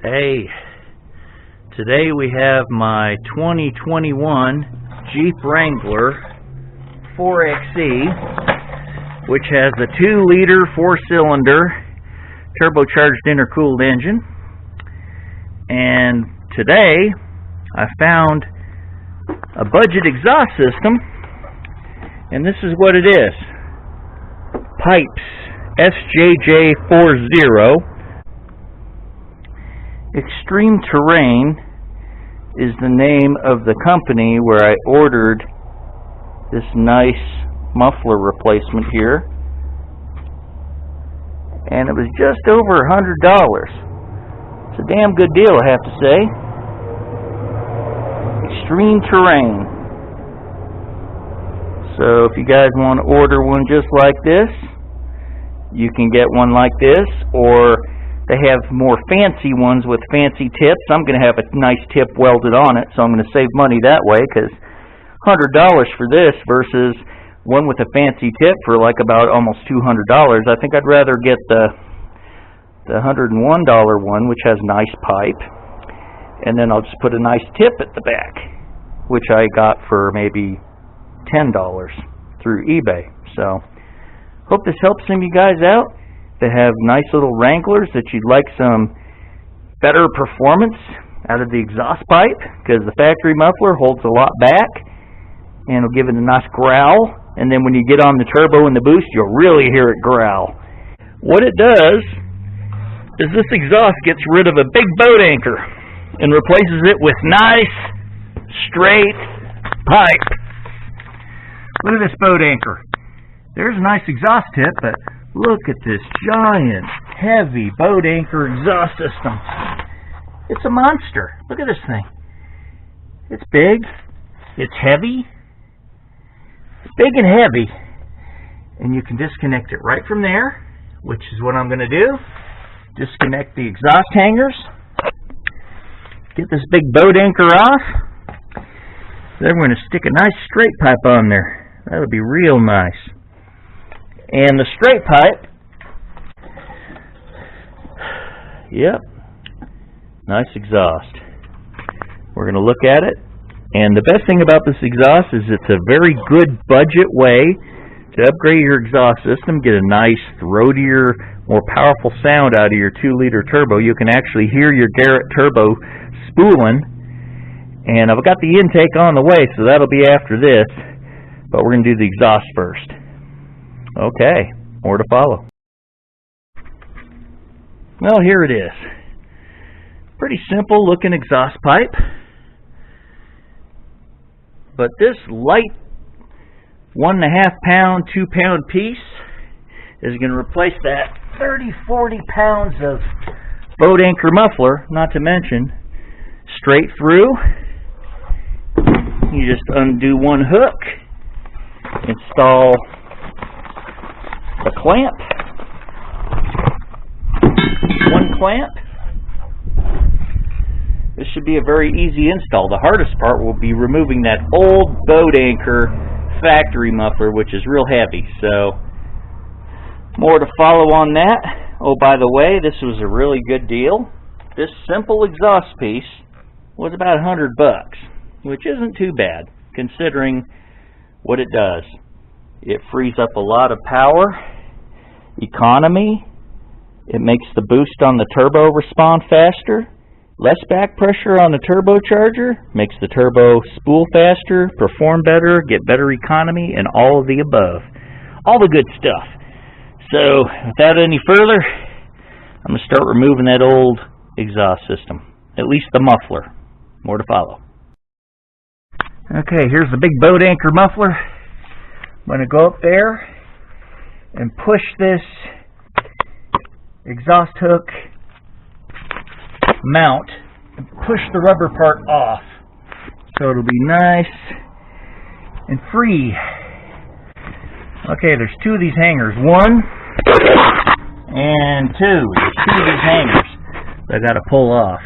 Hey, today we have my 2021 Jeep Wrangler 4xe, which has a 2-liter 4-cylinder turbocharged intercooled engine. And today I found a budget exhaust system, and this is what it is. Pipes SJJ40. Extreme Terrain is the name of the company where I ordered this nice muffler replacement here, and it was just over $100. It's a damn good deal, I have to say. Extreme Terrain. So if you guys want to order one just like this, you can get one like this, or they have more fancy ones with fancy tips. I'm going to have a nice tip welded on it, so I'm going to save money that way, because $100 for this versus one with a fancy tip for like about almost $200. I think I'd rather get the $101 one, which has nice pipe, and then I'll just put a nice tip at the back, which I got for maybe $10 through eBay. So hope this helps some of you guys out that have nice little Wranglers that you'd like some better performance out of the exhaust pipe, because the factory muffler holds a lot back and will give it a nice growl, and then when you get on the turbo and the boost, you'll really hear it growl. What it does is this exhaust gets rid of a big boat anchor and replaces it with nice straight pipe. Look at this boat anchor. There's a nice exhaust tip, but look at this giant, heavy boat anchor exhaust system. It's a monster. Look at this thing. It's big. It's heavy. It's big and heavy. And you can disconnect it right from there, which is what I'm going to do. Disconnect the exhaust hangers. Get this big boat anchor off. Then we're going to stick a nice straight pipe on there. That would be real nice. And the straight pipe, yep, nice exhaust. We're going to look at it, and the best thing about this exhaust is it's a very good budget way to upgrade your exhaust system, get a nice throatier, more powerful sound out of your 2-liter turbo. You can actually hear your Garrett turbo spooling, and I've got the intake on the way, so that'll be after this, but we're going to do the exhaust first. Okay, more to follow. Well, here it is. Pretty simple looking exhaust pipe. But this light 1.5 pound, 2 pound piece is going to replace that 30-40 pounds of boat anchor muffler, not to mention straight through. You just undo one hook, install a clamp, one clamp. This should be a very easy install. The hardest part will be removing that old boat anchor factory muffler, which is real heavy. So more to follow on that. Oh, by the way, this was a really good deal. This simple exhaust piece was about $100, which isn't too bad considering what it does. It frees up a lot of power, economy. It makes the boost on the turbo respond faster, less back pressure on the turbocharger, makes the turbo spool faster, perform better, get better economy, and all of the above. All the good stuff. So without any further, I'm going to start removing that old exhaust system, at least the muffler. More to follow. Okay, here's the big boat anchor muffler. I'm going to go up there and push this exhaust hook mount and push the rubber part off so it'll be nice and free. Okay, there's 2 of these hangers. 1 and 2. There's 2 of these hangers that I got to pull off.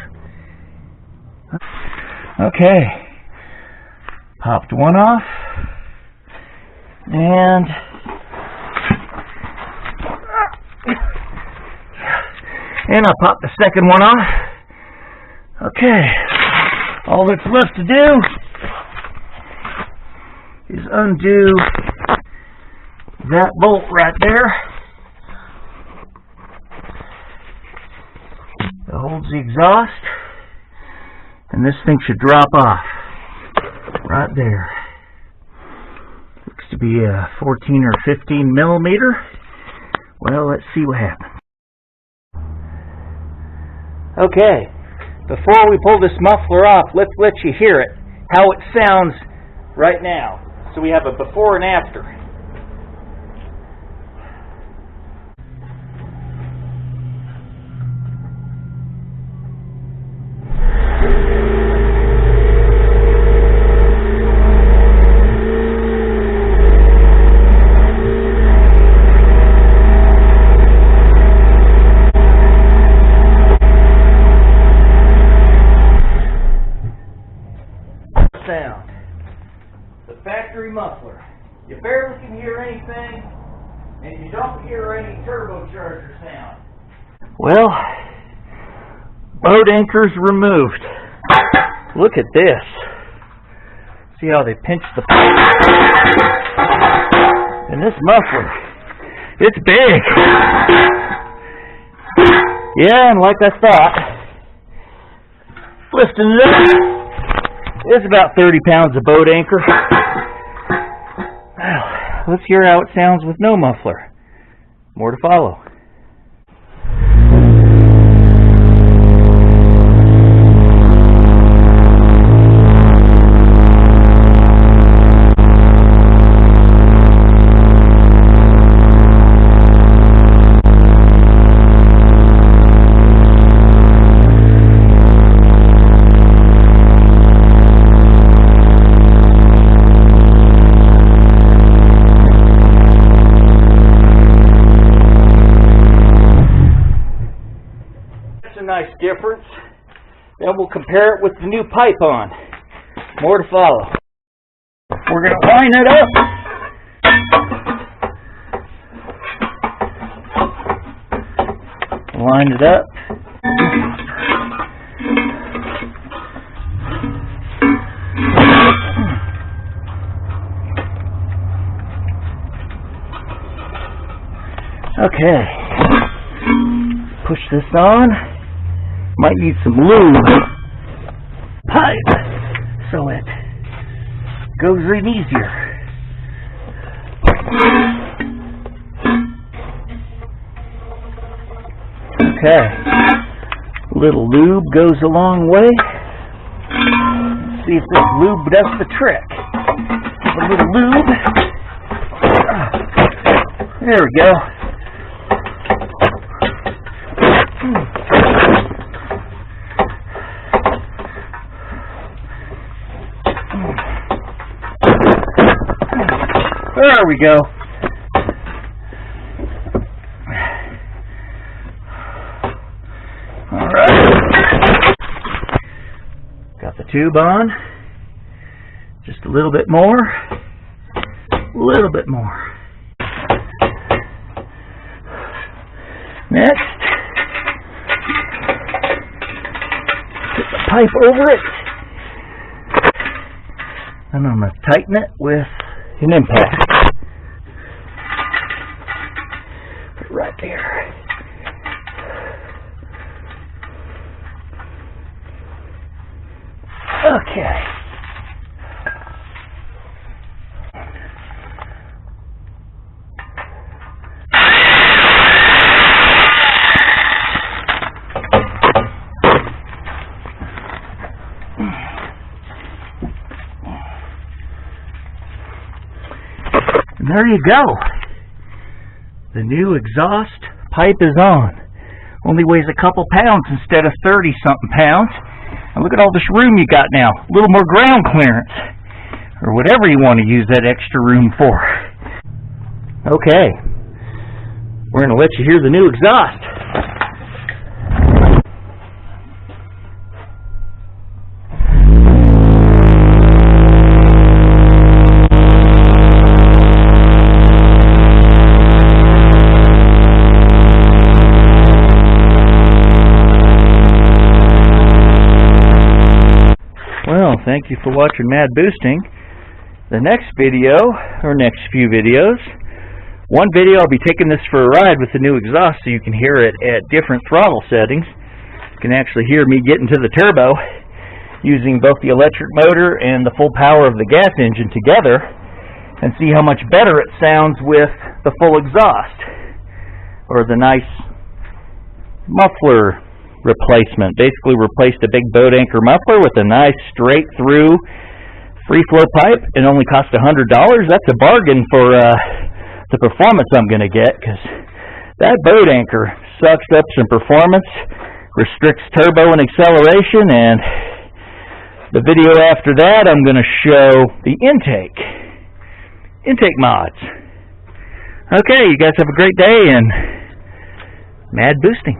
Okay, popped one off, and And I'll pop the second one off. Okay, all that's left to do is undo that bolt right there that holds the exhaust, and this thing should drop off right there. Looks to be a 14 or 15 millimeter. Well, let's see what happens. Okay, before we pull this muffler off, let's let you hear it, how it sounds right now. So we have a before and after. Sound. The factory muffler. You barely can hear anything, and you don't hear any turbocharger sound. Well, boat anchors removed. Look at this. See how they pinch the pipe? And this muffler, it's big. Yeah, and like I thought, lifting it up, it's about 30 pounds of boat anchor. Well, let's hear how it sounds with no muffler. More to follow. Nice difference. Then we'll compare it with the new pipe on. More to follow. We're going to line it up. Line it up. Okay. Push this on. Might need some lube pipe so it goes in easier. Okay, a little lube goes a long way. Let's see if this lube does the trick. A little lube. There we go. There we go. All right. Got the tube on. Just a little bit more. A little bit more. Next. Put the pipe over it. And I'm going to tighten it with an impact. Right there. Okay. And there you go. The new exhaust pipe is on. Only weighs a couple pounds instead of 30-something pounds. And look at all this room you got now. A little more ground clearance. Or whatever you want to use that extra room for. Okay. We're going to let you hear the new exhaust. thank you for watching Mad Boosting. The next video, or next few videos, one video I'll be taking this for a ride with the new exhaust so you can hear it at different throttle settings. You can actually hear me getting to the turbo using both the electric motor and the full power of the gas engine together, and see how much better it sounds with the full exhaust, or the nice muffler replacement. Basically replaced a big boat anchor muffler with a nice straight through free flow pipe. It only cost $100. That's a bargain for the performance I'm going to get, because that boat anchor sucks up some performance, restricts turbo and acceleration, and the video after that I'm going to show the intake mods. Okay, you guys have a great day, and Mad Boosting.